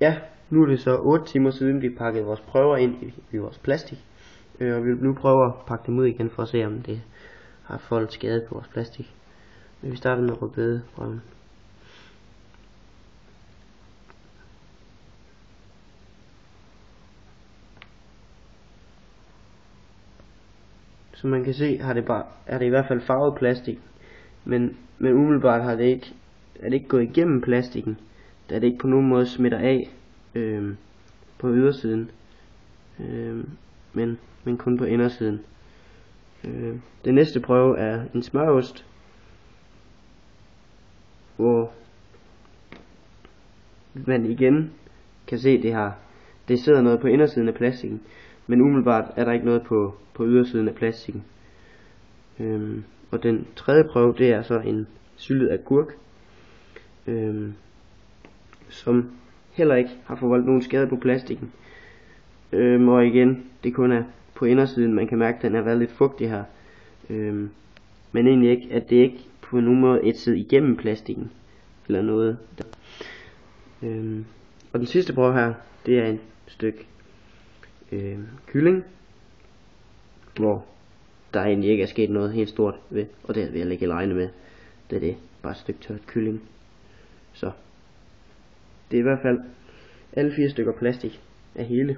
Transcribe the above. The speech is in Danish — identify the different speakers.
Speaker 1: Ja, nu er det så 8 timer siden vi pakkede vores prøver ind i vores plastik. Og vi vil nu prøve at pakke dem ud igen for at se om det har fået skade på vores plastik. Men vi starter med rødbedeprøven. Som man kan se er det i hvert fald farvet plastik, men umiddelbart er det ikke gået igennem plastikken, da det ikke på nogen måde smitter af på ydersiden, men kun på indersiden. Den næste prøve er en smørost, hvor man igen kan se det sidder noget på indersiden af plastikken, men umiddelbart er der ikke noget på ydersiden af plastikken. Og den tredje prøve, det er så en syltet agurk, som heller ikke har forvoldt nogen skade på plastikken. Og igen, det kun er på indersiden, man kan mærke, at den har været lidt fugtig her. Men egentlig ikke, at det ikke på nogen måde ætset igennem plastikken eller noget. Og den sidste prøve her, det er et stykke kylling, hvor der egentlig ikke er sket noget helt stort ved, og det vil jeg ikke regne med, da det er bare et stykke tørt kylling. Så det er i hvert fald alle 4 stykker plastik er hele.